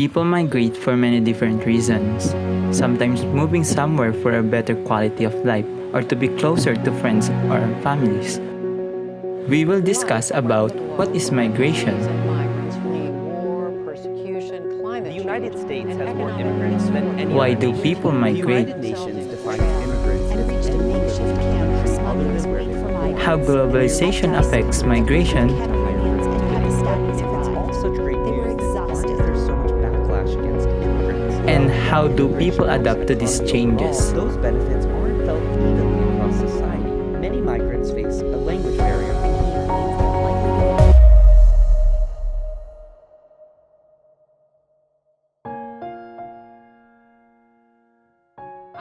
People migrate for many different reasons, sometimes moving somewhere for a better quality of life or to be closer to friends or families. We will discuss about what is migration, The United States has more immigrants than any why other do nation. people The migrate, United Nations defines immigrants as any person from a country other than where they belong. how globalization affects migration, It's such great news that why is there so much backlash against immigrants? and how do people adapt to these changes. Those benefits aren't felt evenly across society. Many migrants face a language barrier.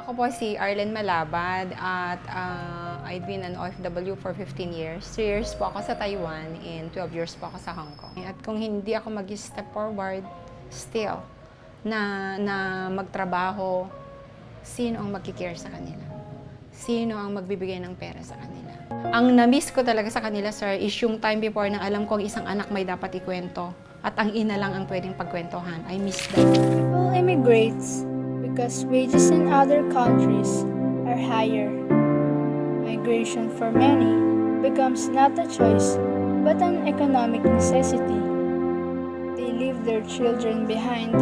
Ako po si Arlen Malabad at I've been an OFW for 15 years. 3 years po ako sa Taiwan and 12 years po ako sa Hong Kong. At kung hindi ako mag-step forward, still, na magtrabaho, sino ang magkikare sa kanila? Sino ang magbibigay ng pera sa kanila? Ang na-miss ko talaga sa kanila, sir, is yung time before na alam ko ang isang anak may dapat ikwento at ang ina lang ang pwedeng pagkwentuhan. I miss that. People immigrates because wages in other countries are higher. Migration for many becomes not a choice but an economic necessity. They leave their children behind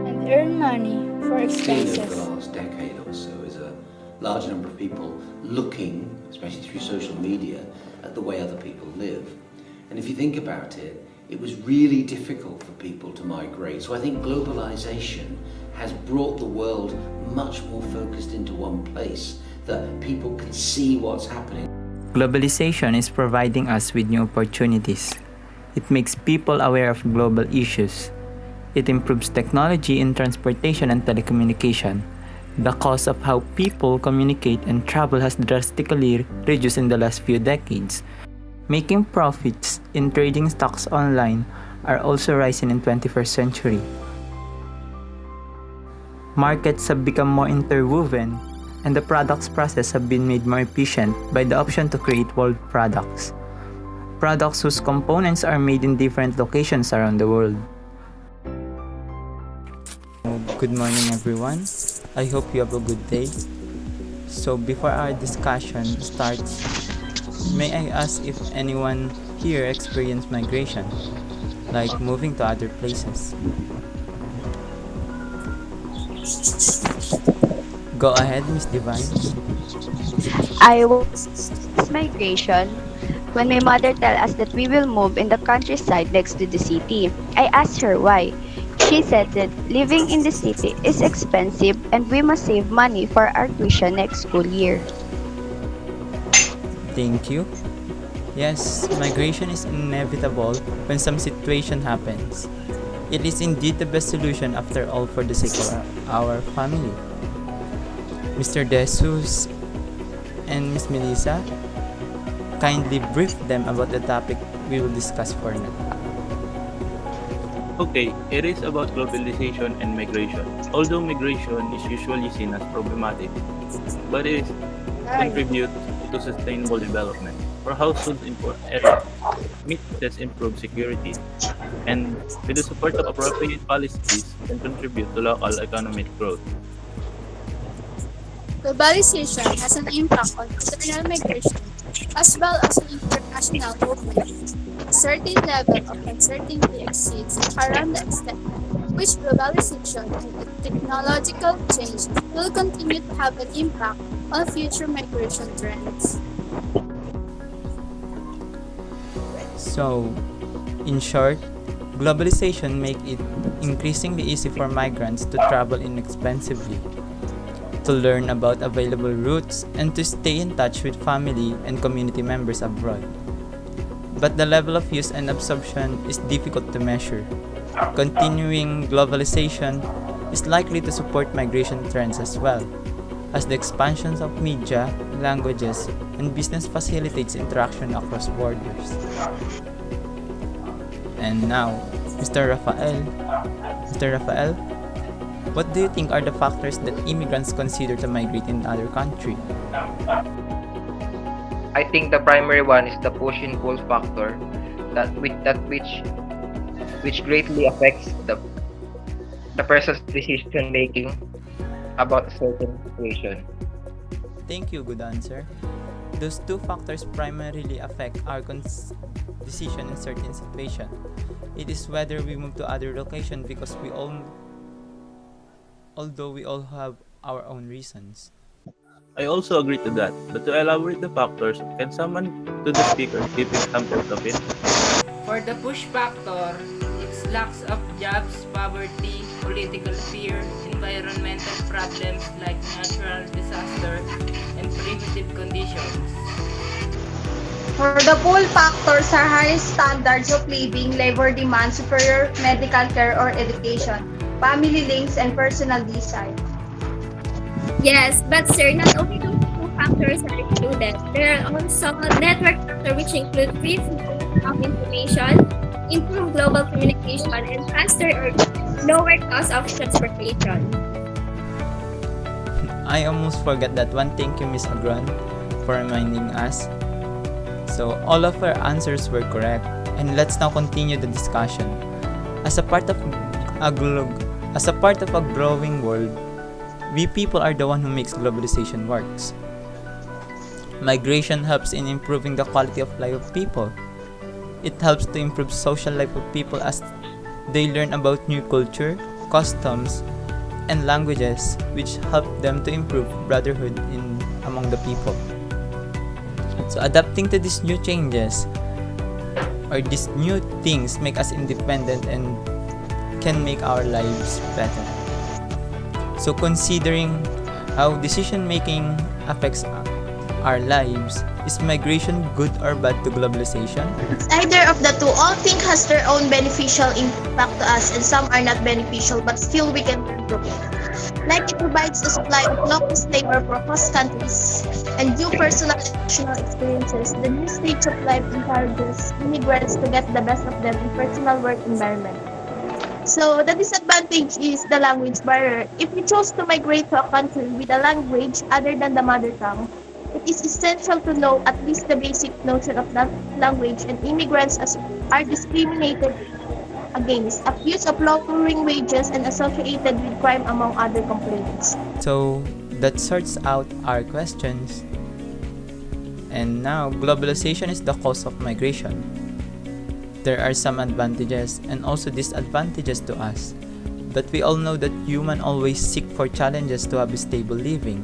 and earn money for Over expenses. the last decade or so is a large number of people looking, especially through social media, at the way other people live. And if you think about it, it was really difficult for people to migrate. So I think globalization has brought the world much more focused into one place, that people can see what's happening. Globalization is providing us with new opportunities. It makes people aware of global issues. It improves technology in transportation and telecommunication. The cost of how people communicate and travel has drastically reduced in the last few decades. Making profits in trading stocks online are also rising in 21st century. Markets have become more interwoven, and the products process have been made more efficient by the option to create world products. Products whose components are made in different locations around the world. Good morning, everyone. I hope you have a good day. So before our discussion starts, may I ask if anyone here experienced migration, like moving to other places? Go ahead, Miss Divine. I was migration when my mother tell us that we will move in the countryside next to the city. I asked her why. She said that living in the city is expensive and we must save money for our tuition next school year. Thank you. Yes, migration is inevitable when some situation happens. It is indeed the best solution after all for the sake of our family. Mr. Jesus and Miss Melissa, kindly brief them about the topic we will discuss for now. Okay, it is about globalization and migration. Although migration is usually seen as problematic, but it contributes to sustainable development for households in poor areas, remittances improve security, and with the support of appropriate policies can contribute to local economic growth. Globalization has an impact on internal migration as well as on international movement. A certain level of uncertainty exists around the extent which globalization and technological change will continue to have an impact on future migration trends. So, in short, globalization makes it increasingly easy for migrants to travel inexpensively, to learn about available routes, and to stay in touch with family and community members abroad. But the level of use and absorption is difficult to measure. Continuing globalization is likely to support migration trends as well, as the expansion of media, languages, and business facilitates interaction across borders. And now, Mr. Rafael. Mr. Rafael, what do you think are the factors that immigrants consider to migrate in another country? I think the primary one is the push and pull factor which greatly affects the person's decision making about a certain situation. Thank you, good answer. Those two factors primarily affect our decision in certain situation. It is whether we move to other location because although we all have our own reasons. I also agree to that, but to elaborate the factors, can someone to the speaker give examples of it? For the push factor, it's lacks of jobs, poverty, political fear, environmental problems like natural disaster, and primitive conditions. For the pull factors are high standards of living, labor demand, superior medical care or education, family links, and personal desire. Yes, but sir, not only those two factors are included. There are also network factors which include free flow of information, improved global communication, and faster or lower cost of transportation. I almost forgot that one. Thank you, Miss Agron, for reminding us. So all of our answers were correct, and let's now continue the discussion. As a part of a growing world, we people are the one who makes globalization works. Migration helps in improving the quality of life of people. It helps to improve social life of people as they learn about new culture, customs, and languages, which help them to improve brotherhood among the people. So adapting to these new changes or these new things make us independent and can make our lives better. So considering how decision making affects our lives, is migration good or bad to globalization? It's either of the two. All things has their own beneficial impact to us, and some are not beneficial, but still we can learn from it. Like it provides a supply of local labor for host countries and new personal and national experiences. The new stage of life encourages immigrants to get the best of them in personal work environment. So the disadvantage is the language barrier. If you chose to migrate to a country with a language other than the mother tongue, it is essential to know at least the basic notion of that language, and immigrants are discriminated against, accused of lowering wages, and associated with crime among other complaints. So that sorts out our questions. And now, globalization is the cause of migration. There are some advantages and also disadvantages to us, but we all know that humans always seek for challenges to have a stable living.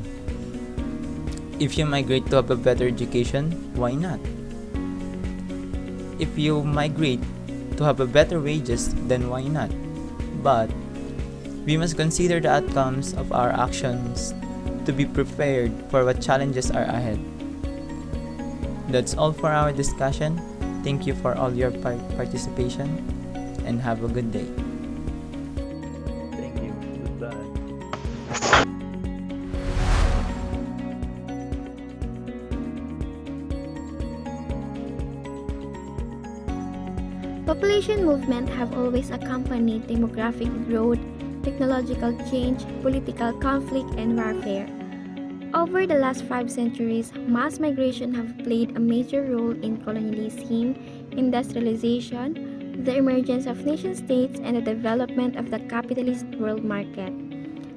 If you migrate to have a better education, why not? If you migrate to have a better wages, then why not? But we must consider the outcomes of our actions to be prepared for what challenges are ahead. That's all for our discussion. Thank you for all your participation, and have a good day. Thank you. Goodbye. Population movement have always accompanied demographic growth, technological change, political conflict, and warfare. Over the last 5 centuries, mass migration have played a major role in colonialism, industrialization, the emergence of nation-states, and the development of the capitalist world market.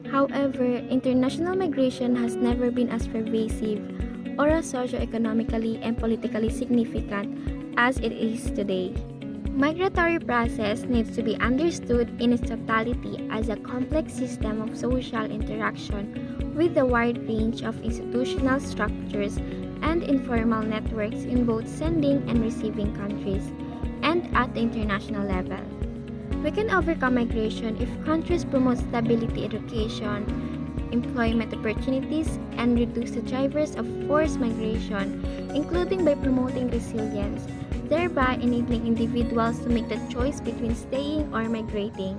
However, international migration has never been as pervasive or as socio-economically and politically significant as it is today. Migratory process needs to be understood in its totality as a complex system of social interaction with a wide range of institutional structures and informal networks in both sending and receiving countries, and at the international level. We can overcome migration if countries promote stability, education, employment opportunities, and reduce the drivers of forced migration, including by promoting resilience, thereby enabling individuals to make the choice between staying or migrating.